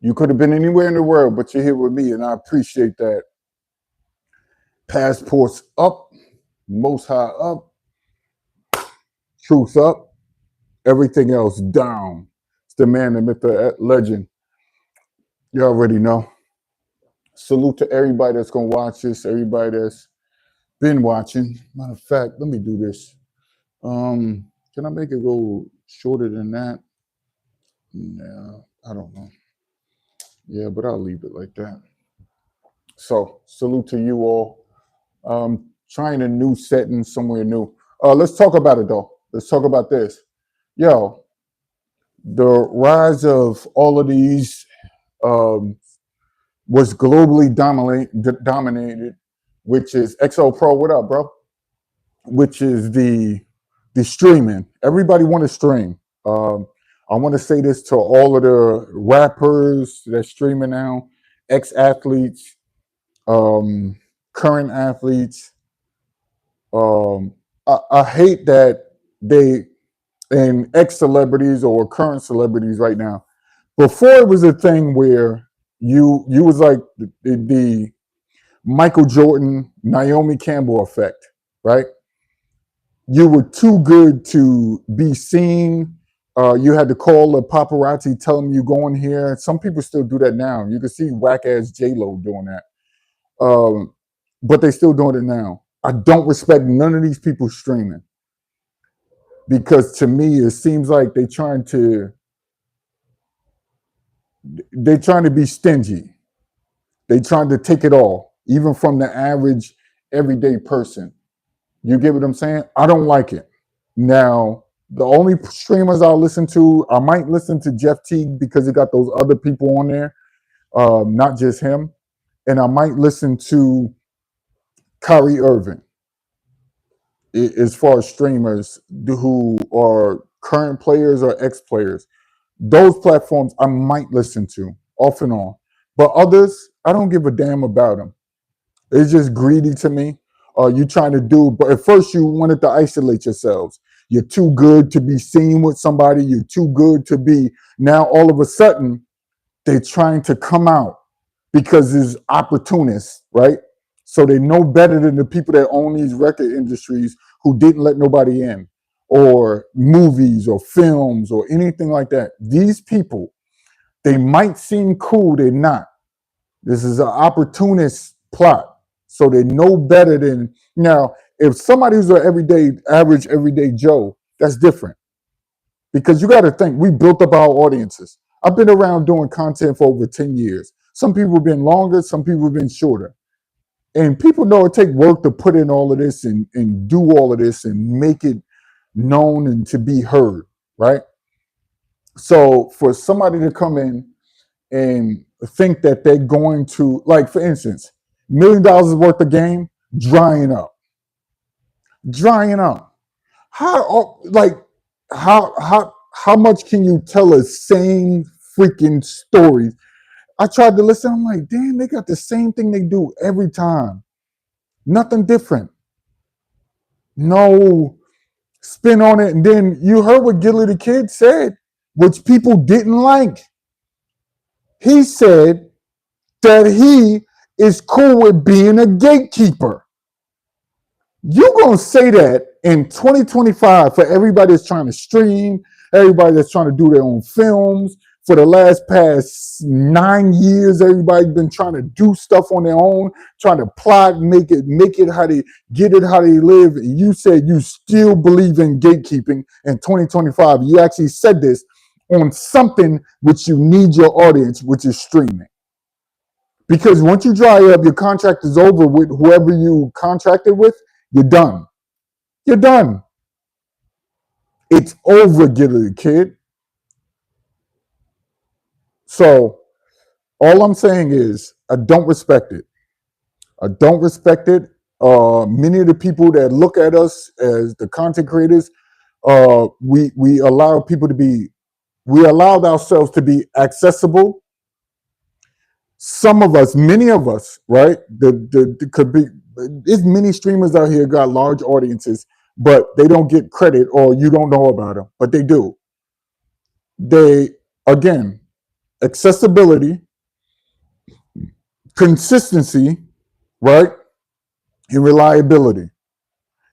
You could have been anywhere in the world, but you're here with me, and I appreciate that. Passports up, most high up, truth up, everything else down. It's the man, the myth, the legend. You already know. Salute to everybody that's gonna watch this, everybody that's been watching. Matter of fact, let me do this. Can I make it go shorter than that? No, I don't know. Yeah, but I'll leave it like that. So, salute to you all. Trying a new setting somewhere new. Let's talk about it though. Let's talk about this. Yo, the rise of all of these um, was globally dominated, which is XO Pro. What up, bro? Which is the streaming. Everybody want to stream. I want to say this to all of the rappers that's streaming now, ex athletes, current athletes. I hate that they and ex celebrities or current celebrities right now. Before it was a thing where you was like the Michael Jordan, Naomi Campbell effect, right? You were too good to be seen. You had to call the paparazzi, tell them you going here. Some people still do that now. You can see whack ass J Lo doing that, but they still doing it now. I don't respect none of these people streaming because to me it seems like they're trying to be stingy. They trying to take it all, even from the average everyday person. You get what I'm saying? I don't like it. Now, the only streamers I'll listen to, I might listen to Jeff Teague because he got those other people on there, not just him. And I might listen to Kyrie Irving as far as streamers who are current players or ex players. Those platforms I might listen to off and on. But others, I don't give a damn about them. It's just greedy to me. You trying to do, but at first you wanted to isolate yourselves. You're too good to be seen with somebody. You're too good to be. Now all of a sudden, they're trying to come out because it's opportunists, right? So they know better than the people that own these record industries who didn't let nobody in, or movies or films or anything like that. These people, they might seem cool, they're not. This is an opportunist plot. So they know better than now. If somebody who's an average everyday Joe, that's different. Because you got to think, we built up our audiences. I've been around doing content for over 10 years. Some people have been longer, some people have been shorter. And people know it takes work to put in all of this and do all of this and make it known and to be heard, right? So for somebody to come in and think that they're going to, like, for instance, $1 million worth of game drying up. How like how much can you tell a same freaking story? I tried to listen. I'm like, damn, they got the same thing they do every time. Nothing different. No spin on it. And then you heard what Gilly the Kid said, which people didn't like. He said that he is cool with being a gatekeeper. You're going to say that in 2025 for everybody that's trying to stream, everybody that's trying to do their own films. For the past 9 years, everybody's been trying to do stuff on their own, trying to plot, make it how they get it, how they live. And you said you still believe in gatekeeping in 2025. You actually said this on something which you need your audience, which is streaming. Because once you dry up, your contract is over with whoever you contracted with, you're done. You're done. It's over, Gilly the Kid. So all I'm saying is I don't respect it. I don't respect it. Many of the people that look at us as the content creators, we allow people to be, we allowed ourselves to be accessible. Some of us, many of us, right? The could be, there's many streamers out here got large audiences, but they don't get credit or you don't know about them, but they do. They, again, accessibility, consistency, right, and reliability.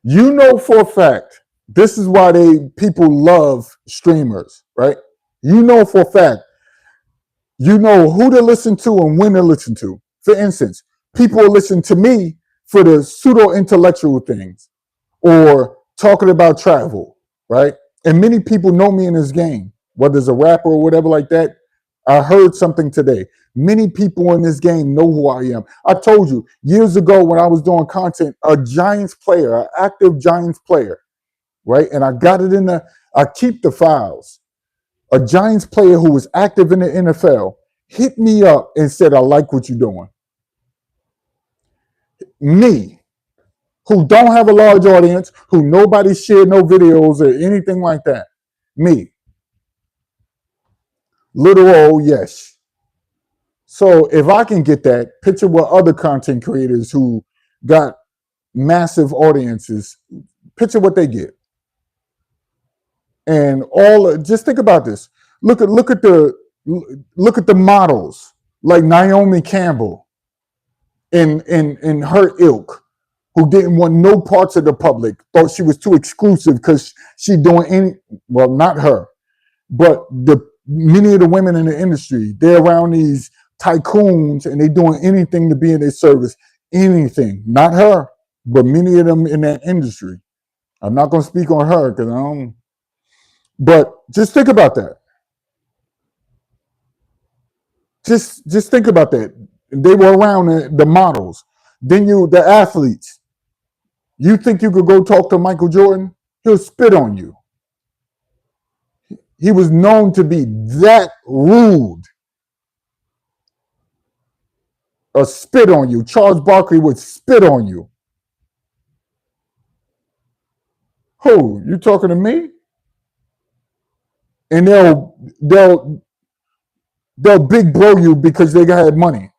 You know for a fact, this is why people love streamers, right? You know for a fact, you know who to listen to and when to listen to. For instance, people listen to me for the pseudo intellectual things or talking about travel, right? And many people know me in this game, whether it's a rapper or whatever like that. I heard something today. Many people in this game know who I am. I told you years ago when I was doing content, a Giants player, an active Giants player, right? And I got it I keep the files. A Giants player who was active in the NFL hit me up and said, I like what you're doing. Me, who don't have a large audience, who nobody shared no videos or anything like that. Me, little old Yesh. So if I can get that, picture what other content creators who got massive audiences, picture what they get. And just think about this. Look at the models like Naomi Campbell in her ilk, who didn't want no parts of the public, thought she was too exclusive because she doing not her, but many of the women in the industry, they're around these tycoons and they doing anything to be in their service, anything. Not her, but many of them in that industry. I'm not going to speak on her because I don't. But just think about that. Just think about that. They were around the models. Then the athletes. You think you could go talk to Michael Jordan? He'll spit on you. He was known to be that rude. Or spit on you. Charles Barkley would spit on you. Who? You talking to me? And they'll big bro you because they had money.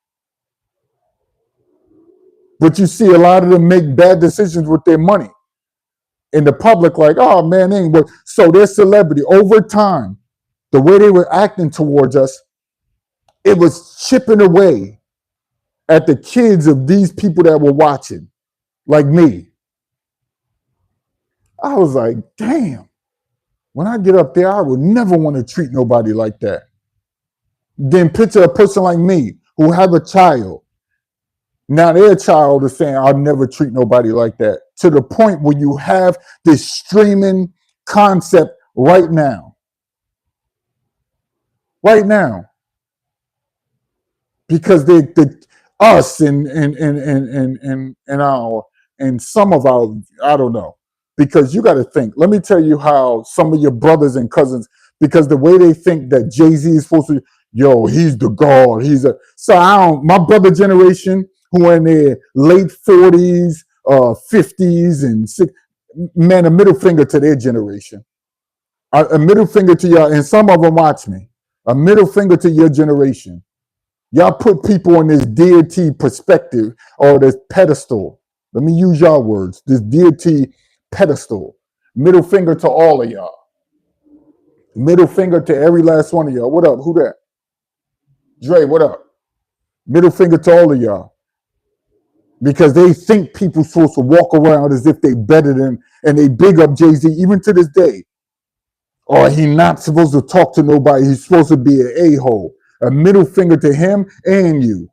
But you see a lot of them make bad decisions with their money. And the public like, oh man, they ain't work. So their celebrity over time, the way they were acting towards us, it was chipping away at the kids of these people that were watching, like me. I was like, damn, when I get up there, I would never want to treat nobody like that. Then picture a person like me who have a child. Now their child is saying, I'll never treat nobody like that. To the point where you have this streaming concept right now. Right now. Because us and some of our, I don't know. Because you got to think, let me tell you how some of your brothers and cousins, because the way they think that Jay-Z is supposed to, he's the God. My brother generation, who are in their late 40s, 50s, and man, a middle finger to their generation. A middle finger to y'all, and some of them watch me. A middle finger to your generation. Y'all put people on this deity perspective or this pedestal. Let me use y'all words. This deity pedestal. Middle finger to all of y'all. Middle finger to every last one of y'all. What up? Who that? Dre, what up? Middle finger to all of y'all. Because they think people supposed to walk around as if they better than, and they big up Jay-Z even to this day. Or he not supposed to talk to nobody. He's supposed to be an a-hole. A middle finger to him and you.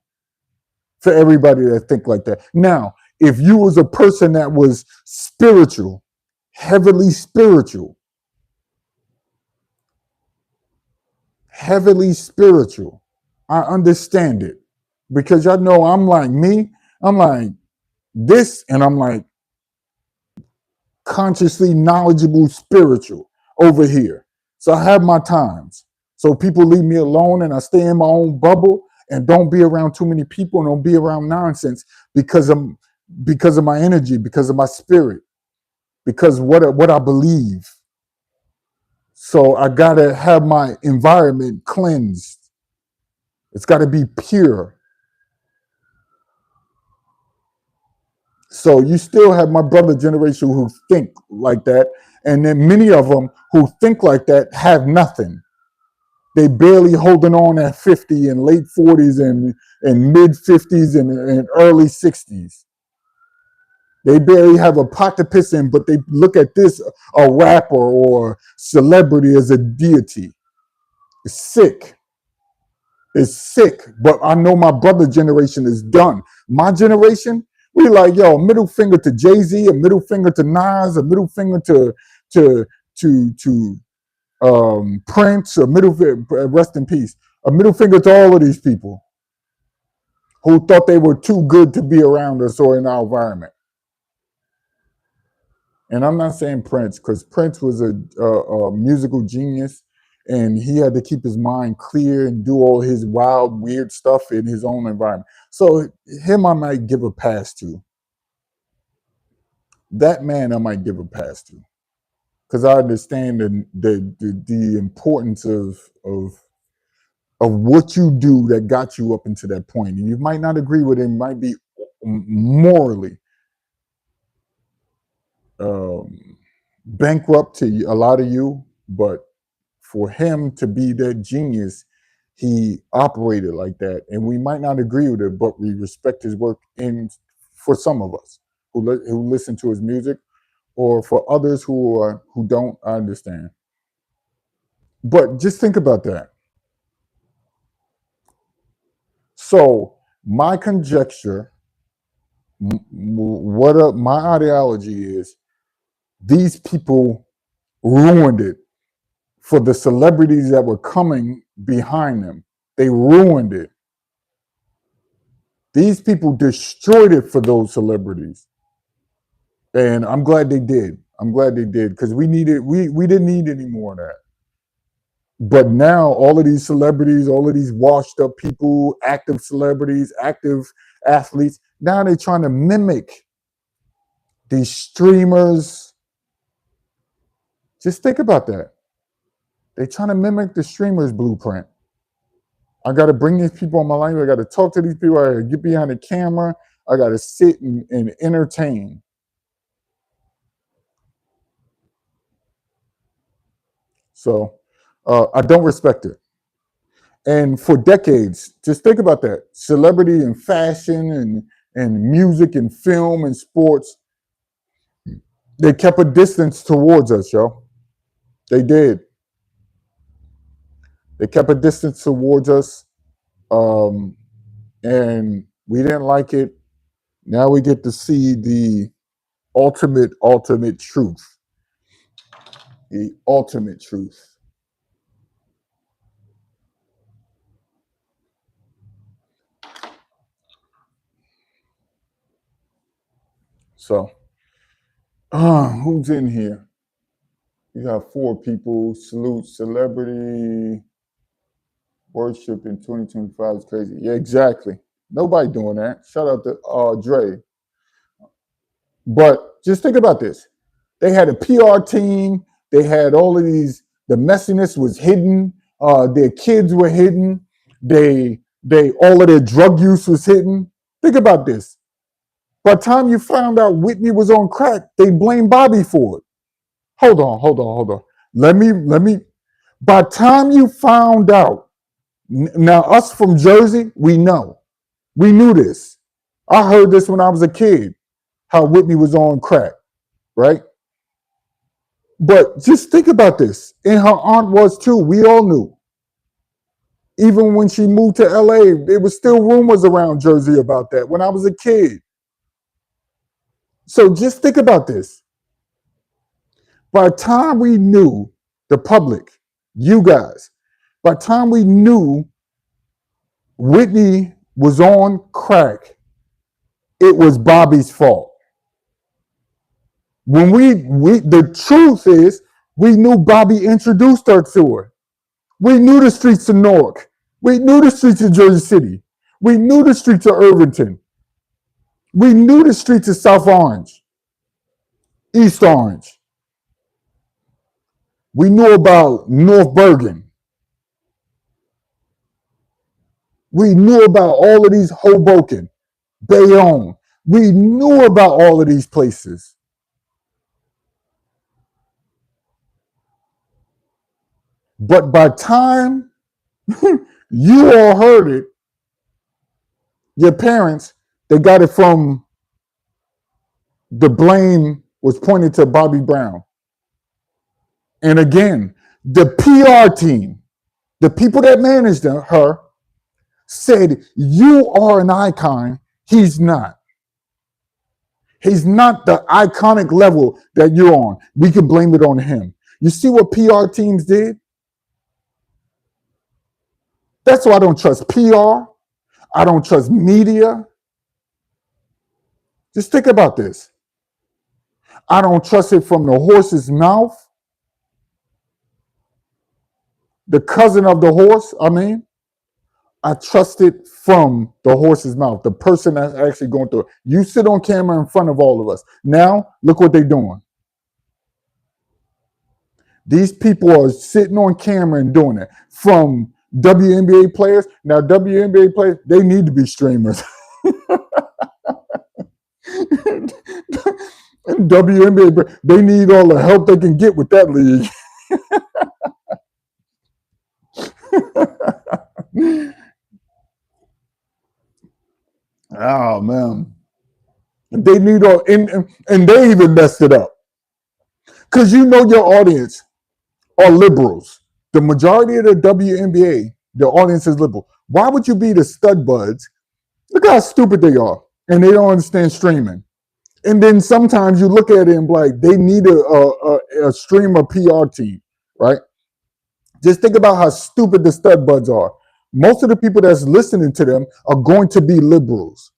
For everybody that think like that. Now, if you was a person that was spiritual, heavily spiritual, I understand it. Because y'all know I'm like me. I'm like this, and I'm like consciously knowledgeable spiritual over here. So I have my times. So people leave me alone and I stay in my own bubble and don't be around too many people and don't be around nonsense because of my energy, because of my spirit, because what I believe. So I gotta have my environment cleansed. It's gotta be pure. So you still have my brother generation who think like that. And then many of them who think like that have nothing. They barely holding on at 50 and late 40s and mid 50s and early 60s. They barely have a pot to piss in, but they look at this, a rapper or celebrity, as a deity. It's sick. It's sick. But I know my brother generation is done. My generation, we like, yo, middle finger to Jay-Z, a middle finger to Nas, a middle finger to Prince, a middle finger, rest in peace, a middle finger to all of these people who thought they were too good to be around us or in our environment. And I'm not saying Prince, because Prince was a musical genius, and he had to keep his mind clear and do all his wild, weird stuff in his own environment. So him, I might give a pass to. That man, I might give a pass to, because I understand the importance of what you do that got you up into that point. And you might not agree with it, might be morally bankrupt to a lot of you, but for him to be that genius, he operated like that. And we might not agree with it, but we respect his work. And for some of us who listen to his music, or for others who don't, I understand. But just think about that. So my conjecture, my ideology is, these people ruined it for the celebrities that were coming behind them. They ruined it. These people destroyed it for those celebrities. And I'm glad they did. I'm glad they did, because we didn't need any more of that. But now all of these celebrities, all of these washed up people, active celebrities, active athletes, now they're trying to mimic these streamers. Just think about that. They're trying to mimic the streamers' blueprint. I got to bring these people on my life. I got to talk to these people. I got to get behind the camera. I got to sit and entertain. So I don't respect it. And for decades, just think about that. Celebrity and fashion and music and film and sports, they kept a distance towards us, yo. They did. They kept a distance towards us. And we didn't like it. Now we get to see the ultimate truth. The ultimate truth. So, who's in here? You got 4 people. Salute celebrity worship in 2025 is crazy. Yeah, exactly. Nobody doing that. Shout out to Dre. But just think about this. They had a PR team. They had all of these. The messiness was hidden. Their kids were hidden. They all of their drug use was hidden. Think about this. By the time you found out Whitney was on crack, they blamed Bobby for it. Hold on. Let me. By the time you found out, now us from Jersey, we know. We knew this. I heard this when I was a kid, how Whitney was on crack, right? But just think about this. And her aunt was too. We all knew. Even when she moved to LA, there was still rumors around Jersey about that when I was a kid. So just think about this. By the time we knew, the public, you guys, by the time we knew Whitney was on crack, it was Bobby's fault. When the truth is, we knew Bobby introduced her to her. We knew the streets of Newark. We knew the streets of Jersey City. We knew the streets of Irvington. We knew the streets of South Orange, East Orange. We knew about North Bergen. We knew about all of these, Hoboken, Bayonne. We knew about all of these places. But by time You all heard it. Your parents, they got it from the blame was pointed to Bobby Brown. And again, the PR team, the people that managed her, said, you are an icon. He's not. He's not the iconic level that you're on. We can blame it on him. You see what PR teams did? That's why I don't trust PR. I don't trust media. Just think about this. I don't trust it from the horse's mouth. The cousin of the horse, I trust it from the horse's mouth, the person that's actually going through it. You sit on camera in front of all of us. Now, look what they're doing. These people are sitting on camera and doing it. From WNBA players. Now, WNBA players, they need to be streamers. And WNBA, they need all the help they can get with that league. Oh, man. They need all, and they even messed it up. Because you know your audience are liberals. The majority of the WNBA, the audience is liberal. Why would you be the stud buds? Look how stupid they are. And they don't understand streaming. And then sometimes you look at it and be like, they need a streamer PR team, right? Just think about how stupid the stud buds are. Most of the people that's listening to them are going to be liberals.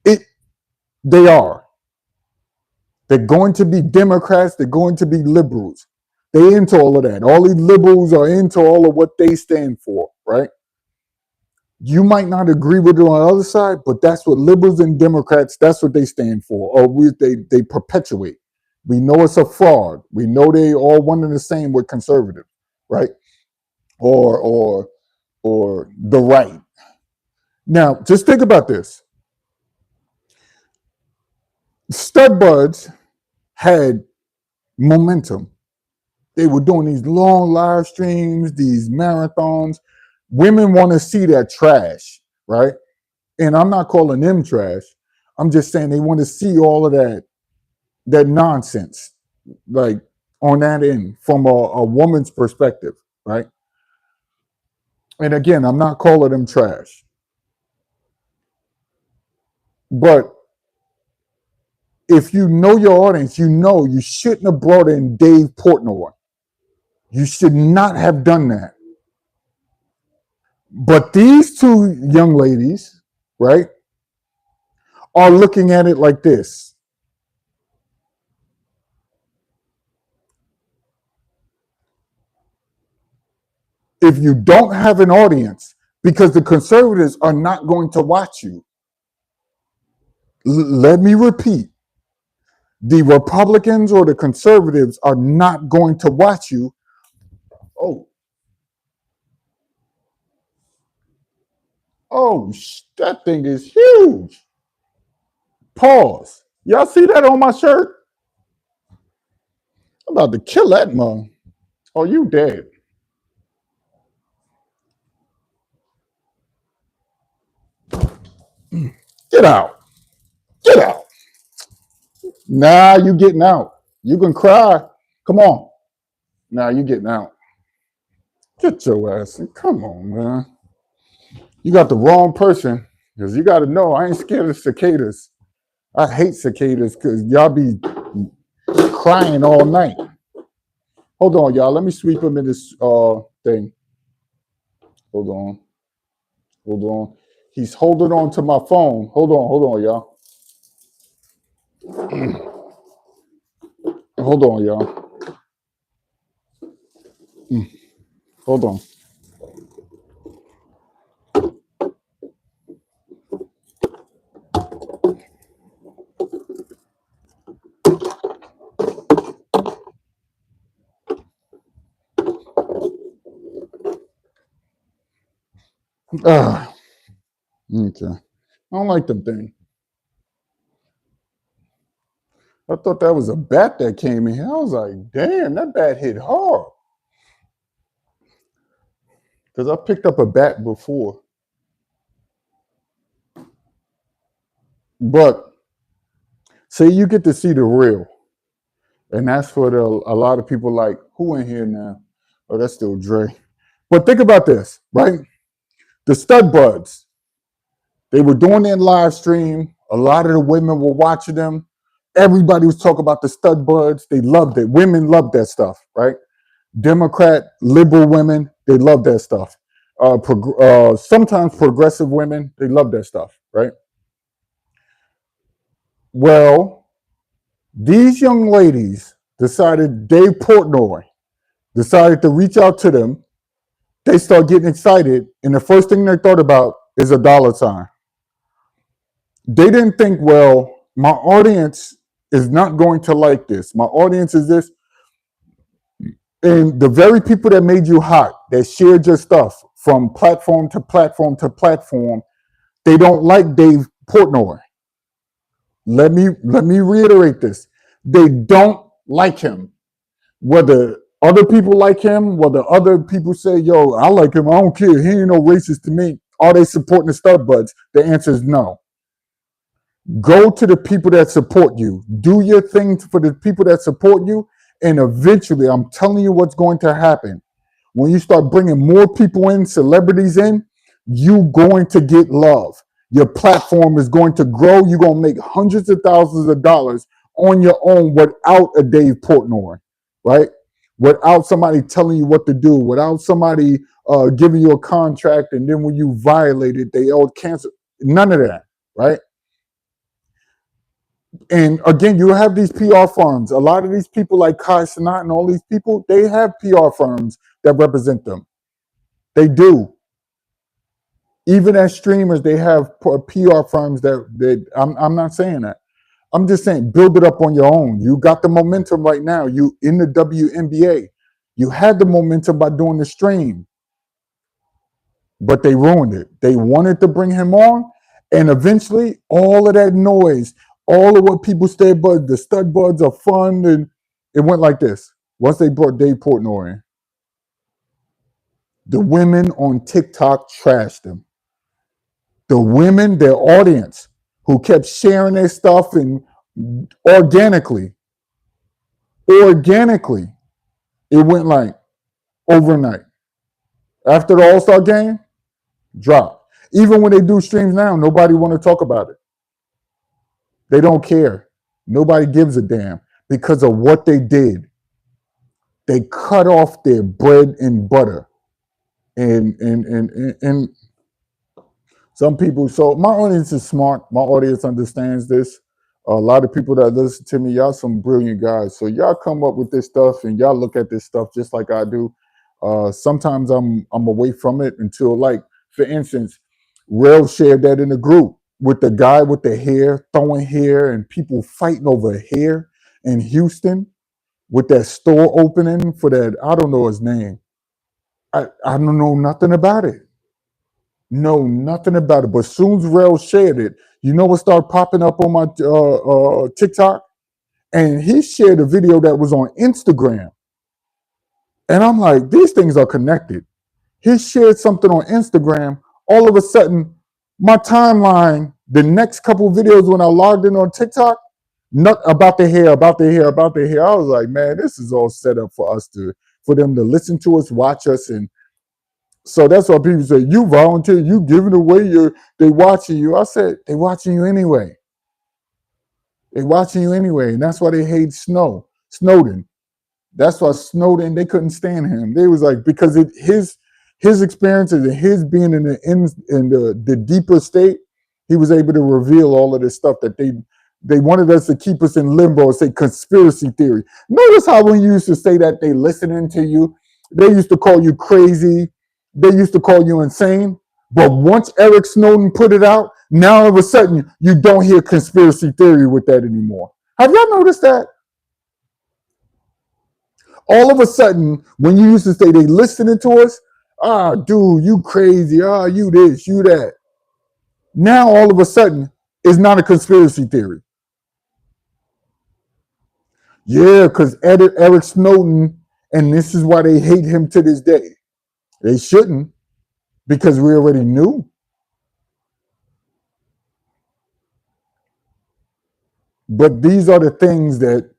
They are. They're going to be Democrats. They're going to be liberals. They into all of that. All these liberals are into all of what they stand for, right? You might not agree with it on the other side, but that's what liberals and Democrats, that's what they stand for, or they perpetuate. We know it's a fraud. We know they all one and the same with conservative, right? Or the right. Now, just think about this. Stud buds had momentum. They were doing these long live streams, these marathons. Women want to see that trash, right? And I'm not calling them trash. I'm just saying they want to see all of that nonsense, like on that end from a woman's perspective, right? And again, I'm not calling them trash. But if you know your audience, you know you shouldn't have brought in Dave Portnoy. You should not have done that. But these two young ladies, right, are looking at it like this. If you don't have an audience, because the conservatives are not going to watch you. Let me repeat. The Republicans or the conservatives are not going to watch you. Oh, that thing is huge. Pause. Y'all see that on my shirt? I'm about to kill that mug. Oh, you dead. Get out. Get out. Nah, you getting out. You can cry. Come on. Nah, you getting out. Get your ass in. Come on, man. You got the wrong person. Because you got to know, I ain't scared of cicadas. I hate cicadas because y'all be crying all night. Hold on, y'all. Let me sweep him in this thing. Hold on. Hold on. He's holding on to my phone. Hold on, y'all. Hold on, y'all. Hold on. Okay. I don't like them things. I thought that was a bat that came in here. I was like, damn, that bat hit hard. because I picked up a bat before. But say you get to see the real, and that's what a lot of people like. Who in here now? Oh, that's still Dre. But think about this, right? The stud buds, they were doing their live stream. A lot of the women were watching them. Everybody was talking about the stud buds. They loved it. Women loved that stuff, right? Democrat, liberal women, they love that stuff. Sometimes progressive women, they love that stuff, right? Well, these young ladies decided, Dave Portnoy decided to reach out to them. They start getting excited, and the first thing they thought about is a dollar sign. They didn't think, well, my audience is not going to like this. My audience is this. And the very people that made you hot, that shared your stuff from platform to platform to platform, they don't like Dave Portnoy. Let me reiterate this. They don't like him. Whether other people like him, whether other people say, yo, I like him, I don't care, he ain't no racist to me. Are they supporting the stud buds? The answer is no. Go to the people that support you. Do your thing for the people that support you. And eventually, I'm telling you what's going to happen. When you start bringing more people in, celebrities in, you're going to get love. Your platform is going to grow. You're going to make hundreds of thousands of dollars on your own without a Dave Portnoy, right? Without somebody telling you what to do, without somebody giving you a contract, and then when you violate it, they all cancel. None of that, right? And again, you have these PR firms. A lot of these people like Cashapp and all these people, they have PR firms that represent them. They do. Even as streamers, they have PR firms that I'm not saying that. I'm just saying build it up on your own. You got the momentum right now. You in the WNBA. You had the momentum by doing the stream, but they ruined it. They wanted to bring him on, and eventually all of that noise, all of what people said, but the stud buds are fun, and it went like this. Once they brought Dave Portnoy in, the women on TikTok trashed him. The women, their audience, who kept sharing their stuff and organically, it went like overnight. After the All-Star game, dropped. Even when they do streams now, nobody want to talk about it. They don't care. Nobody gives a damn because of what they did. They cut off their bread and butter. And some people, so my audience is smart. My audience understands this. A lot of people that listen to me, y'all some brilliant guys. So y'all come up with this stuff and y'all look at this stuff just like I do. Sometimes I'm away from it until, like, for instance, Rel shared that in the group with the guy with the hair, throwing hair, and people fighting over hair in Houston with that store opening for that. I don't know his name. I don't know nothing about it. Know nothing about it. But as soon as Rel shared it, you know what started popping up on my TikTok? And he shared a video that was on Instagram. And I'm like, these things are connected. He shared something on Instagram. All of a sudden, my timeline, the next couple of videos when I logged in on TikTok, not about the hair. I was like, man, this is all set up for them to listen to us, watch us. And so that's why people say, you volunteer, you giving away they watching you. I said, they watching you anyway. And that's why they hate Snowden. That's why Snowden, they couldn't stand him. They was like, because his experiences and his being in the deeper state, he was able to reveal all of this stuff that they wanted us to keep us in limbo and say conspiracy theory. Notice how when you used to say that they listening to you, they used to call you crazy, they used to call you insane. But once Eric Snowden put it out, now all of a sudden you don't hear conspiracy theory with that anymore. Have y'all noticed that? All of a sudden, when you used to say they listening to us, dude, you crazy, you this, you that. Now all of a sudden, it's not a conspiracy theory. Yeah, because Eric Snowden, and this is why they hate him to this day. They shouldn't, because we already knew. But these are the things that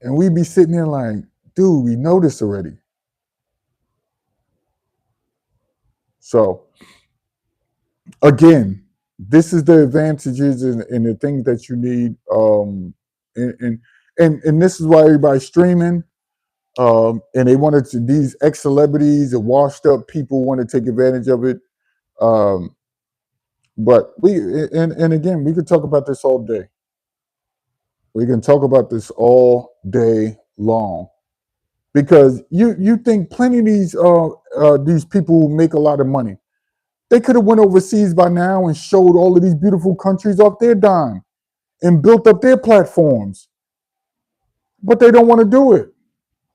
and we be sitting there like, dude, we know this already. So again, this is the advantages and the things that you need. And this is why everybody's streaming. And they wanted to, these ex celebrities and washed up people want to take advantage of it. Um, but and again, we could talk about this all day. We can talk about this all day long because you think plenty of these people who make a lot of money. They could have went overseas by now and showed all of these beautiful countries off their dime and built up their platforms, but they don't want to do it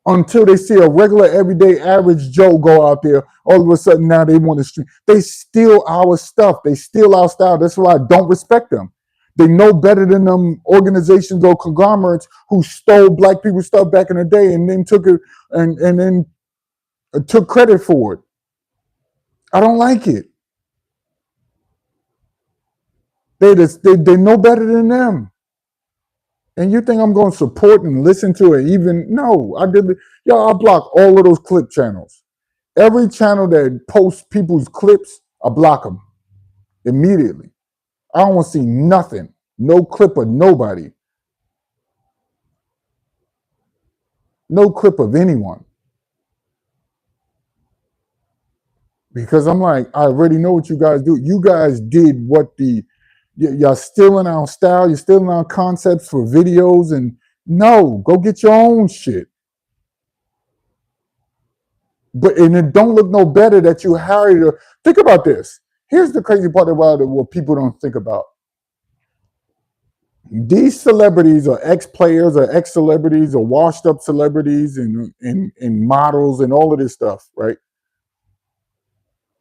until they see a regular, everyday, average Joe go out there. All of a sudden, now they want to stream. They steal our stuff. They steal our style. That's why I don't respect them. They know better than them organizations or conglomerates who stole black people's stuff back in the day and then took it and then took credit for it. I don't like it. They know better than them. And you think I'm going to support and listen to it? Even no, I did. I block all of those clip channels. Every channel that posts people's clips, I block them immediately. I don't want to see nothing, no clip of nobody, no clip of anyone. Because I'm like, I already know what you guys do. You guys did what y'all stealing our style, you're stealing our concepts for videos, and no, go get your own shit. And it don't look no better that you hired her. Think about this. Here's the crazy part about it, what people don't think about. These celebrities are ex-players or ex-celebrities or washed up celebrities and models and all of this stuff, right?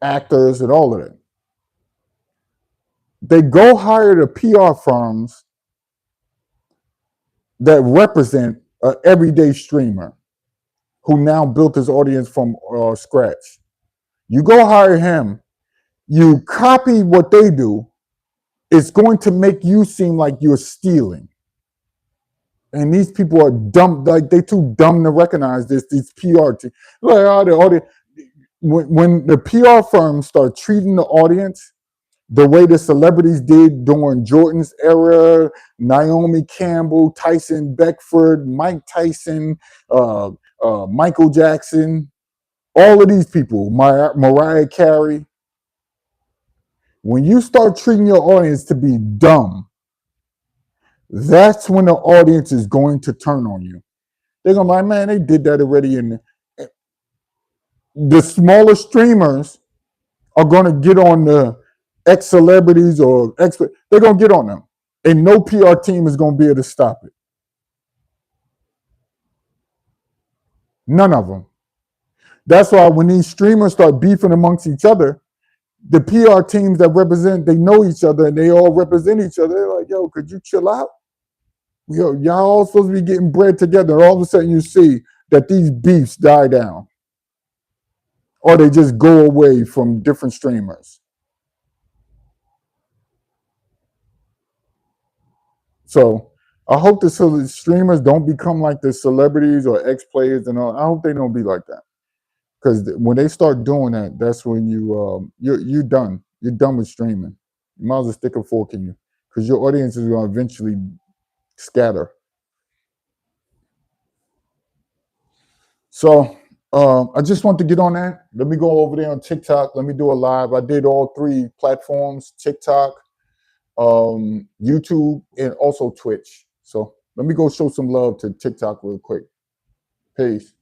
Actors and all of that. They go hire the PR firms that represent an everyday streamer who now built his audience from scratch. You go hire him, you copy what they do, it's going to make you seem like you're stealing. And these people are dumb, like they too dumb to recognize this. These PR teams, like when the PR firms start treating the audience the way the celebrities did during Jordan's era, Naomi Campbell, Tyson Beckford, Mike Tyson, Michael Jackson, all of these people, Mariah Carey. When you start treating your audience to be dumb, that's when the audience is going to turn on you. They're going to be like, man, they did that already. And the smaller streamers are going to get on the ex-celebrities or they're going to get on them. And no PR team is going to be able to stop it. None of them. That's why when these streamers start beefing amongst each other, the PR teams that represent, they know each other and they all represent each other. They're like, yo, could you chill out? Yo, y'all all supposed to be getting bread together. All of a sudden you see that these beefs die down. Or they just go away from different streamers. So I hope the streamers don't become like the celebrities or ex-players and all. I hope they don't be like that. Because when they start doing that, that's when you're done. You're done with streaming. You might as well stick a fork in you. Because your audience is going to eventually scatter. So I just want to get on that. Let me go over there on TikTok. Let me do a live. I did all 3 platforms, TikTok, YouTube, and also Twitch. So let me go show some love to TikTok real quick. Peace.